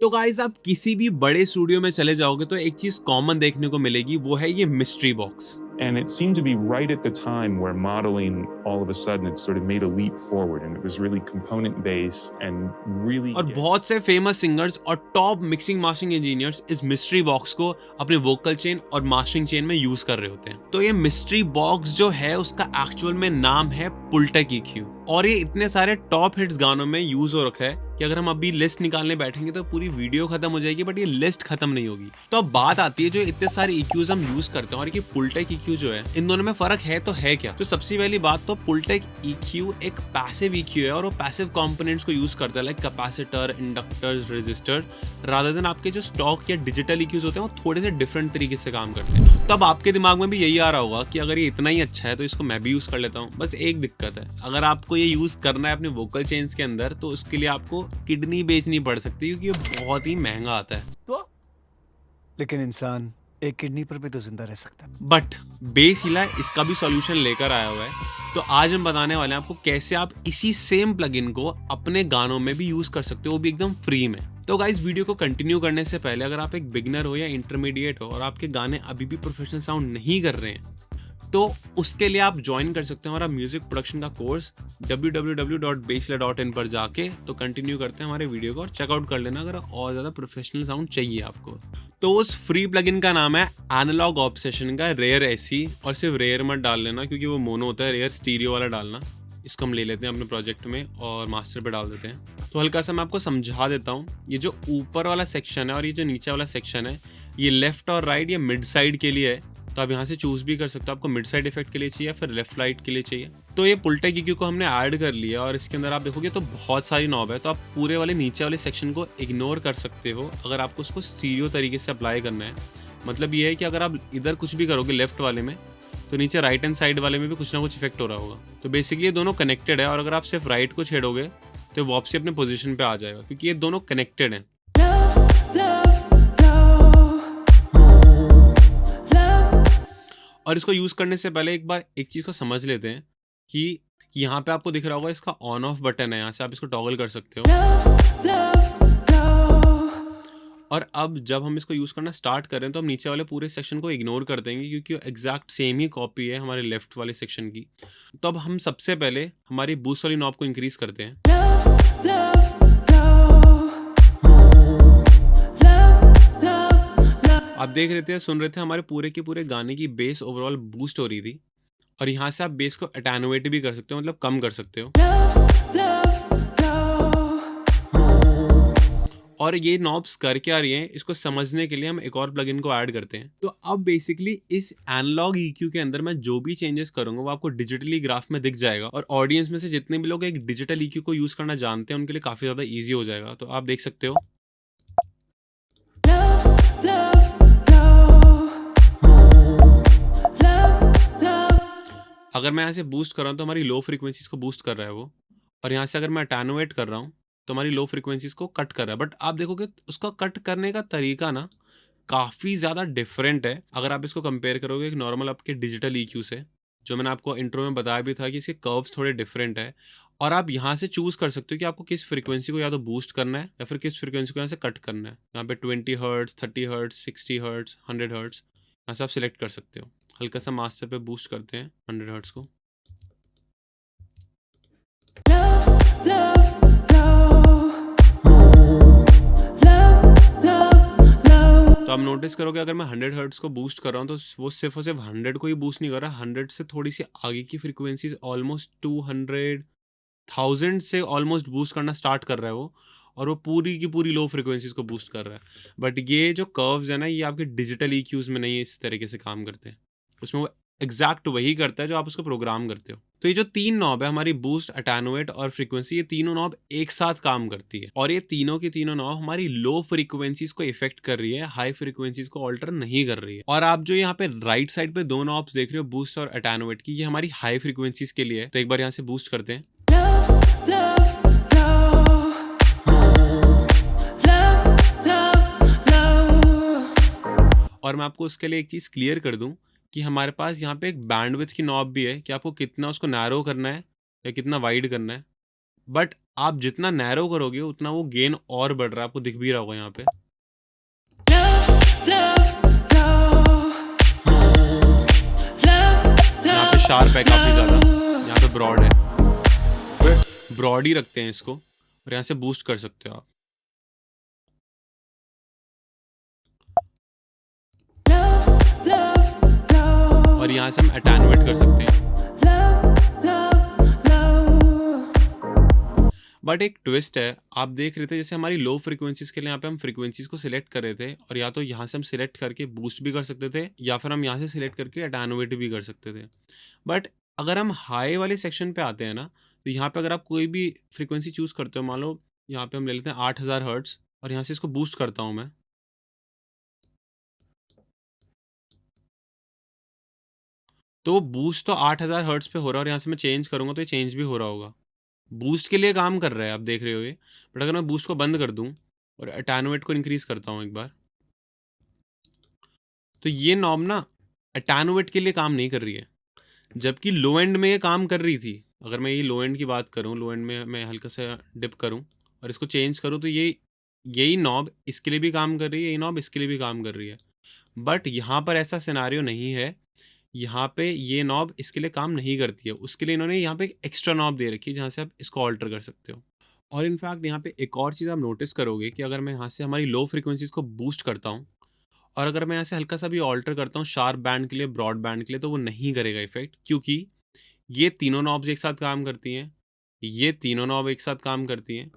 तो गाइस आप किसी भी बड़े स्टूडियो में चले जाओगे तो एक चीज कॉमन देखने को मिलेगी, वो है ये mystery box. And it seemed to be right at the time where modeling all of a sudden had sort of made a leap forward, and it was really component based and really और बहुत से famous singers और top mixing mastering engineers इस mystery box को अपने vocal chain और mastering chain में use कर रहे होते हैं। तो ये मिस्ट्री बॉक्स जो है उसका एक्चुअल में नाम है पुलटेक EQ, और ये इतने सारे टॉप हिट्स गानों में यूज हो रखा है कि अगर हम अभी लिस्ट निकालने बैठेंगे तो पूरी वीडियो खत्म हो जाएगी, बट ये लिस्ट खत्म नहीं होगी। तो अब बात आती है जो इतने सारे EQs हम यूज करते हैं और ये पुलटेक EQ जो है, इन दोनों में फर्क है तो है क्या। तो सबसे पहली बात तो पुलटेक EQ एक पैसिव EQ है और वो पैसिव कंपोनेंट्स को यूज करता है, like capacitor, inductor, resistor, rather than आपके जो स्टॉक या डिजिटल EQs होते हैं वो थोड़े से डिफरेंट तरीके से काम करते हैं। तो अब आपके दिमाग में भी यही आ रहा होगा कि अगर ये इतना ही अच्छा है तो इसको मैं भी यूज कर लेता हूँ। बस एक दिक्कत है, अगर आपको ये यूज करना है अपने वोकल चेन्स के अंदर तो उसके लिए आपको किडनी बेचनी पड़ सकती है, क्योंकि ये बहुत ही महंगा आता है। तो लेकिन इंसान एक किडनी पर भी तो जिंदा रह सकता है। बट बेसिला इसका भी सॉल्यूशन लेकर आया हुआ है। तो आज हम बताने वाले हैं आपको कैसे आप इसी सेम प्लगइन को अपने गानों में भी यूज कर सकते हो, वो भी एकदम फ्री में। तो गाइस वीडियो को कंटिन्यू करने से पहले अगर आप एक बिगिनर हो या इंटरमीडिएट हो और आपके गाने अभी भी प्रोफेशनल साउंड नहीं कर रहे हैं तो उसके लिए आप ज्वाइन कर सकते हैं हमारा म्यूजिक प्रोडक्शन का कोर्स www.basila.in पर जाके। तो कंटिन्यू करते हैं हमारे वीडियो को और चेकआउट कर लेना अगर और ज़्यादा प्रोफेशनल साउंड चाहिए आपको। तो उस फ्री प्लगइन का नाम है एनालॉग ऑब्सेशन का रेयर एसी, और सिर्फ रेयर मत डाल लेना क्योंकि वो मोनो होता है, रेयर स्टीरियो वाला डालना। इसको हम ले लेते हैं अपने प्रोजेक्ट में और मास्टर पे डाल देते हैं। तो हल्का सा मैं आपको समझा देता हूँ। ये जो ऊपर वाला सेक्शन है और ये जो नीचे वाला सेक्शन है, ये लेफ्ट और राइट, ये मिड साइड के लिए है। तो आप यहाँ से चूज भी कर सकते हो आपको मिड साइड इफेक्ट के लिए चाहिए या फिर लेफ्ट राइट के लिए चाहिए। तो ये पुलटेक EQ को हमने ऐड कर लिया और इसके अंदर आप देखोगे तो बहुत सारी नॉब है। तो आप पूरे वाले नीचे वाले सेक्शन को इग्नोर कर सकते हो अगर आपको उसको स्टीरियो तरीके से अप्लाई करना है। मतलब ये है कि अगर आप इधर कुछ भी करोगे लेफ्ट वाले में तो नीचे राइट हैंड साइड वाले में भी कुछ ना कुछ इफेक्ट हो रहा होगा। तो बेसिकली ये दोनों कनेक्टेड है, और अगर आप सिर्फ राइट को छेड़ोगे तो वापसी अपने पोजीशन पे आ जाएगा क्योंकि ये दोनों कनेक्टेड हैं। और इसको यूज करने से पहले एक बार एक चीज को समझ लेते हैं कि यहाँ पे आपको दिख रहा होगा इसका ऑन ऑफ बटन है, यहाँ से आप इसको टॉगल कर सकते हो। और अब जब हम इसको यूज करना स्टार्ट करें तो हम नीचे वाले पूरे सेक्शन को इग्नोर कर देंगे क्योंकि एग्जैक्ट सेम ही कॉपी है हमारे लेफ्ट वाले सेक्शन की। तो अब हम सबसे पहले हमारी बूस्ट वाली नॉब को इंक्रीज करते हैं। आप देख रहे थे, सुन रहे थे, हमारे पूरे के पूरे गाने की बेस ओवरऑल बूस्ट हो रही थी। और यहाँ से आप बेस को अटेनुएट भी कर सकते हो, मतलब कम कर सकते हो। और ये नॉब्स कर क्या रही हैं इसको समझने के लिए हम एक और प्लगइन को ऐड करते हैं। तो अब बेसिकली इस एनालॉग EQ के अंदर मैं जो भी चेंजेस करूंगा वो आपको डिजिटली ग्राफ में दिख जाएगा, और ऑडियंस में से जितने भी लोग एक डिजिटल EQ को यूज करना जानते हैं उनके लिए काफी ज्यादा ईजी हो जाएगा। तो आप देख सकते हो अगर मैं यहाँ से बूस्ट कर रहा हूँ तो हमारी लो फ्रीक्वेंसीज को बूस्ट कर रहा है वो, और यहाँ से अगर मैं अटेनुएट कर रहा हूँ तो हमारी लो फ्रीक्वेंसीज को कट कर रहा है। बट आप देखोगे उसका कट करने का तरीका ना काफ़ी ज़्यादा डिफरेंट है अगर आप इसको कंपेयर करोगे एक नॉर्मल आपके डिजिटल EQ से, जो मैंने आपको इंट्रो में बताया भी था कि इसके कर्व्स थोड़े डिफरेंट है। और आप यहाँ से चूज़ कर सकते हो कि आपको किस फ्रीक्वेंसी को या तो बूस्ट करना है या फिर किस फ्रीक्वेंसी को यहाँ से कट करना है। यहाँ पे 20 हर्ट्स, 30 हर्ट्स, 60 हर्ट्स, 100 हर्ट्स, यहाँ से आप सिलेक्ट कर सकते हो। हल्का सा मास्टर पे बूस्ट करते हैं 100 हर्ट्स को। तो आप नोटिस करोगे अगर मैं 100 हर्ट्स को बूस्ट कर रहा हूँ तो वो सिर्फ और सिर्फ 100 को ही बूस्ट नहीं कर रहा, 100 से थोड़ी सी आगे की फ्रीक्वेंसीज ऑलमोस्ट 200,000 से ऑलमोस्ट बूस्ट करना स्टार्ट कर रहा है वो, और वो पूरी की पूरी लो फ्रीक्वेंसीज को बूस्ट कर रहा है। बट ये जो कर्व्स है ना, ये आपके डिजिटल EQs में नहीं इस तरीके से काम करते हैं। उसमें वो एग्जैक्ट वही करता है जो आप उसको प्रोग्राम करते हो। तो ये जो तीन नॉब है हमारी बूस्ट, अटेनुएट और फ्रीक्वेंसी, ये तीनों नॉब एक साथ काम करती है, और ये तीनों की तीनों नॉब हमारी लो फ्रीक्वेंसीज को इफेक्ट कर रही है, हाई फ्रीक्वेंसीज को ऑल्टर नहीं कर रही है। और आप जो यहाँ पे राइट साइड पे दो नॉब्स देख रहे हो बूस्ट और अटेनुएट की, ये हमारी हाई फ्रीक्वेंसीज के लिए है। तो एक बार यहाँ से बूस्ट करते हैं। और मैं आपको उसके लिए एक चीज़ क्लियर कर दूं कि हमारे पास यहाँ पे एक बैंडविड्थ की नॉब भी है कि आपको कितना उसको नैरो करना है या कितना वाइड करना है। बट आप जितना नैरो करोगे उतना वो गेन और बढ़ रहा है, आपको दिख भी रहा होगा यहाँ पे। यहाँ पे शार्प है काफी ज्यादा, यहाँ पे ब्रॉड है, ब्रॉड ही रखते हैं इसको और यहाँ से बूस्ट कर सकते हो आप। और यहाँ से हम अटेन्यूएट कर सकते हैं। बट एक ट्विस्ट है, आप देख रहे थे जैसे हमारी लो फ्रीक्वेंसीज के लिए यहाँ पे हम फ्रीक्वेंसीज को सिलेक्ट कर रहे थे और या तो यहाँ से हम सिलेक्ट करके बूस्ट भी कर सकते थे या फिर हम यहाँ से सिलेक्ट करके अटेन्यूएट भी कर सकते थे। बट अगर हम हाई वाले सेक्शन पे आते हैं ना, तो यहाँ पे अगर आप कोई भी फ्रीक्वेंसी चूज करते हो, मान लो यहाँ पे हम ले लेते हैं 8000 हर्ट्ज और यहाँ से इसको बूस्ट करता हूँ मैं, तो बूस्ट तो 8000 हर्ट्ज पे हो रहा है और यहाँ से मैं चेंज करूँगा तो ये चेंज भी हो रहा होगा। बूस्ट के लिए काम कर रहा है, आप देख रहे हो ये। बट अगर मैं बूस्ट को बंद कर दूं और अटेन्यूएट को इंक्रीज करता हूं एक बार, तो ये नॉब ना अटेन्यूएट के लिए काम नहीं कर रही है, जबकि लो एंड में ये काम कर रही थी। अगर मैं ये लो एंड की बात करूं, लो एंड में मैं हल्का सा डिप करूं और इसको चेंज करूं, तो यही नॉब इसके लिए भी काम कर रही है, यही नॉब इसके लिए भी काम कर रही है। बट यहाँ पर ऐसा सिनारियो नहीं है, यहाँ पे ये नॉब इसके लिए काम नहीं करती है, उसके लिए इन्होंने यहाँ पे एक एक्स्ट्रा नॉब दे रखी है जहाँ से आप इसको ऑल्टर कर सकते हो। और इनफैक्ट यहाँ पे एक और चीज़ आप नोटिस करोगे कि अगर मैं यहाँ से हमारी लो फ्रीक्वेंसीज को बूस्ट करता हूँ और अगर मैं यहाँ से हल्का सा भी ऑल्टर करता हूँ शार्प बैंड के लिए, ब्रॉड बैंड के लिए, तो वो नहीं करेगा इफेक्ट, क्योंकि ये तीनों नॉब्स एक साथ काम करती हैं, ये तीनों नॉब एक साथ काम करती हैं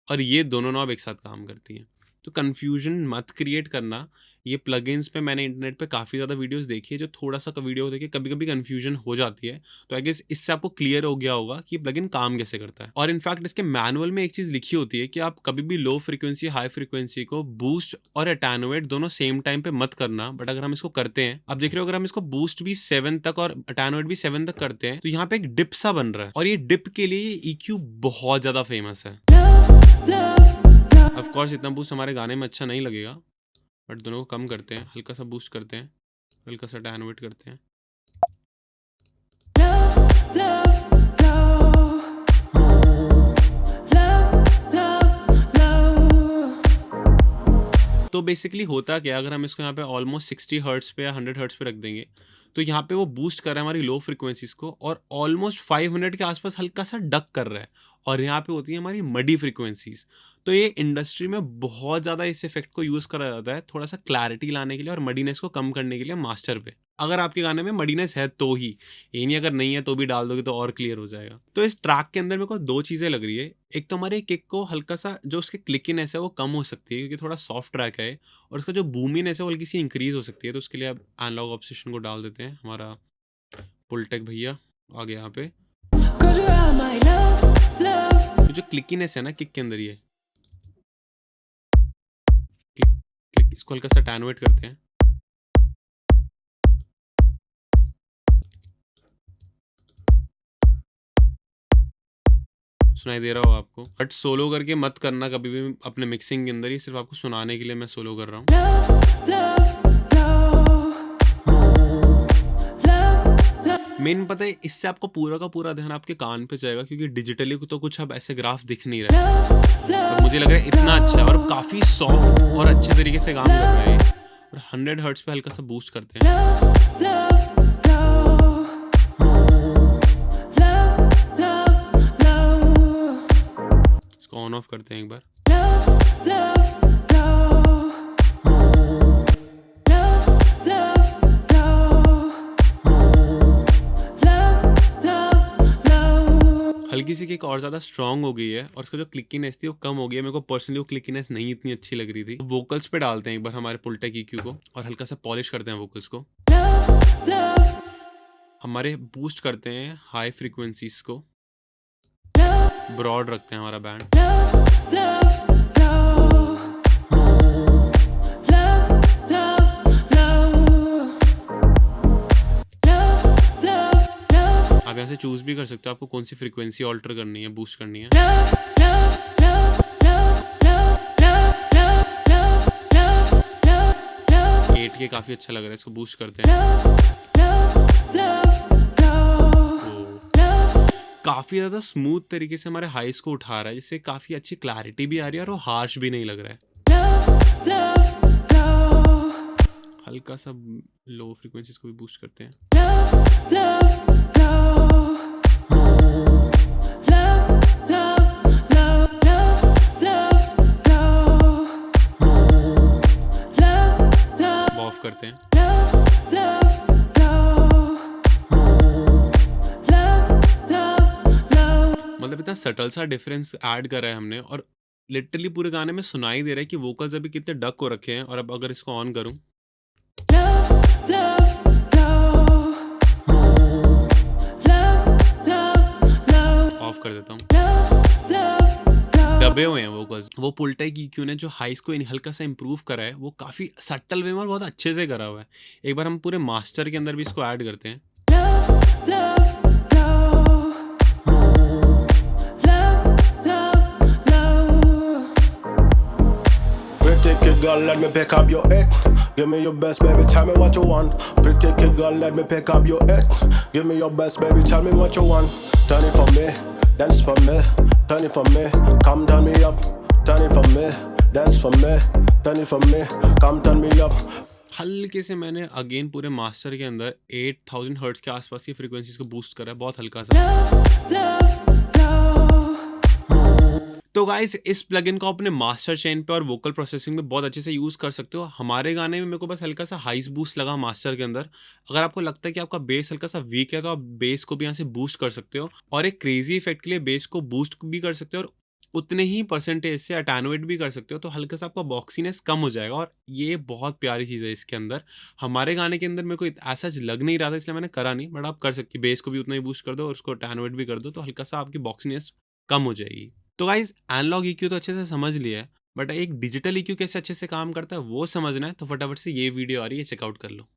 और ये दोनों नॉब एक साथ काम करती हैं। तो कन्फ्यूजन मत क्रिएट करना। ये प्लगइन्स पे मैंने इंटरनेट पे काफ़ी ज़्यादा वीडियोस देखी है, जो थोड़ा सा वीडियो देखे कभी कभी कन्फ्यूजन हो जाती है। तो आई गेस इससे आपको क्लियर हो गया होगा कि ये प्लगइन काम कैसे करता है। और इनफैक्ट इसके मैनुअल में एक चीज़ लिखी होती है कि आप कभी भी लो फ्रीक्वेंसी हाई फ्रीक्वेंसी को बूस्ट और अटेन्यूएट दोनों सेम टाइम पे मत करना। बट अगर हम इसको करते हैं, आप देख रहे हो, अगर हम इसको बूस्ट भी 7 तक और अटेन्यूएट भी 7 तक करते हैं, तो यहाँ पे एक डिप सा बन रहा है और ये डिप के लिए ये EQ बहुत ज़्यादा फेमस है। ऑफ कोर्स इतना बूस्ट हमारे गाने में अच्छा नहीं लगेगा, बट दोनों को कम करते हैं, हल्का सा बूस्ट करते हैं, हल्का सा अटेन्यूएट करते हैं। तो बेसिकली होता क्या, अगर हम इसको यहाँ पे ऑलमोस्ट 60 हर्ट्ज पे या 100 हर्ट्ज पे रख देंगे, तो यहाँ पे वो बूस्ट कर रहा है हमारी लो फ्रीक्वेंसीज को और ऑलमोस्ट 500 के आसपास हल्का सा डक कर रहा है और यहाँ पे होती है हमारी मडी फ्रीक्वेंसीज। तो ये इंडस्ट्री में बहुत ज़्यादा इस इफेक्ट को यूज़ करा जाता है थोड़ा सा क्लैरिटी लाने के लिए और मडीनेस को कम करने के लिए मास्टर पे। अगर आपके गाने में मडीनेस है तो ही, ये नहीं अगर नहीं है तो भी डाल दोगे तो और क्लियर हो जाएगा। तो इस ट्रैक के अंदर मेरे को दो चीज़ें लग रही है। एक तो हमारे किक को हल्का सा जो उसके क्लिकीनेस है वो कम हो सकती है क्योंकि थोड़ा सॉफ्ट ट्रैक है, और उसका जो बूमीनेस है वो हल्की सी इंक्रीज हो सकती है। तो उसके लिए आप एनालॉग ऑब्सेशन को डाल देते हैं। हमारा पुलटेक भैया आ गया यहाँ पे। जो क्लिकीनेस है ना किक के अंदर, ये क्लिक, इसको हल्का सा अटेन्यूएट करते हैं। सुनाई दे रहा हो आपको, बट सोलो करके मत करना कभी भी अपने मिक्सिंग के अंदर, ही सिर्फ आपको सुनाने के लिए मैं सोलो कर रहा हूँ। मेन पता है, इससे आपको पूरा का पूरा ध्यान आपके कान पे जाएगा क्योंकि डिजिटली तो कुछ अब ऐसे ग्राफ दिख नहीं रहा है। मुझे लग रहा है इतना अच्छा है और काफ़ी सॉफ्ट और अच्छे तरीके से काम कर रहा है। और 100 हर्ट्ज पे हल्का सा बूस्ट करते हैं। इसको ऑन ऑफ करते हैं एक बार। हल्की सी किक और ज़्यादा स्ट्रॉन्ग हो गई है और उसका जो क्लिकीनेस थी वो कम हो गई है। मेरे को पर्सनली वो क्लिकीनेस नहीं इतनी अच्छी लग रही थी। वोकल्स पे डालते हैं एक बार हमारे पुलटेक EQ को और हल्का सा पॉलिश करते हैं वोकल्स को। हमारे बूस्ट करते हैं हाई फ्रीक्वेंसीज को, ब्रॉड रखते हैं हमारा बैंड। आप यहाँ से चूज भी कर सकते हो आपको कौन सी फ्रीक्वेंसी ऑल्टर करनी है, बूस्ट करनी है। 8K काफी अच्छा लग रहा है, इसको बूस्ट करते हैं। काफ़ी ज़्यादा स्मूथ तरीके से हमारे हाइस को उठा रहा है, जिससे काफ़ी अच्छी क्लैरिटी भी आ रही है और वो हार्श भी नहीं लग रहा है। हल्का सा लो फ्रीक्वेंसीज को भी बूस्ट करते हैं। ऑफ करते हैं। मतलब इतना सटल सा डिफरेंस ऐड करा है हमने, और लिटरली पूरे गाने में सुनाई दे रहा है कि वोकल्स अभी कितने डक हो रखे हैं। और अब अगर इसको ऑन करूं, ऑफ कर देता हूं, दबे हुए हैं वोकल्स। वो पुलटाई EQ ने जो हाइस को हल्का सा इंप्रूव करा है, वो काफी सटल वे में और बहुत अच्छे से करा हुआ है। एक बार हम पूरे मास्टर के अंदर भी इसको ऐड करते हैं। Pretty kid girl, let me pick up your egg. Give me your best, baby, tell me what you want. Pretty kid girl, let me pick up your egg. Give me your best, baby, tell me what you want. Turn it for me, dance for me. Turn it for me, come turn me up. Turn it for me, dance for me. Turn it for me, come turn me up. हल्के से मैंने again पूरे master के अंदर 8000 hertz के आसपास की frequencies को बूस्ट करा है, बहुत हल्का सा। तो गाइस, इस प्लगइन को अपने मास्टर चेन पे और वोकल प्रोसेसिंग में बहुत अच्छे से यूज़ कर सकते हो। हमारे गाने में मेरे को बस हल्का सा हाइस बूस्ट लगा मास्टर के अंदर। अगर आपको लगता है कि आपका बेस हल्का सा वीक है, तो आप बेस को भी यहाँ से बूस्ट कर सकते हो, और एक क्रेजी इफेक्ट के लिए बेस को बूस्ट भी कर सकते हो, और उतने ही परसेंटेज से अटेनुएट भी कर सकते हो। तो हल्का सा आपका बॉक्सीनेस कम हो जाएगा, और ये बहुत प्यारी चीज़ है इसके अंदर। हमारे गाने के अंदर मेरे को ऐसा लग नहीं रहा था, इसलिए मैंने करा नहीं, बट आप कर सकते हो। बेस को भी उतना ही बूस्ट कर दो और उसको अटेनुएट भी कर दो, तो हल्का सा आपकी बॉक्सीनेस कम हो जाएगी। तो गाइज, एनालॉग EQ तो अच्छे से समझ लिया है, बट एक डिजिटल EQ कैसे अच्छे से काम करता है वो समझना है, तो फटाफट से ये वीडियो आ रही है, चेकआउट कर लो।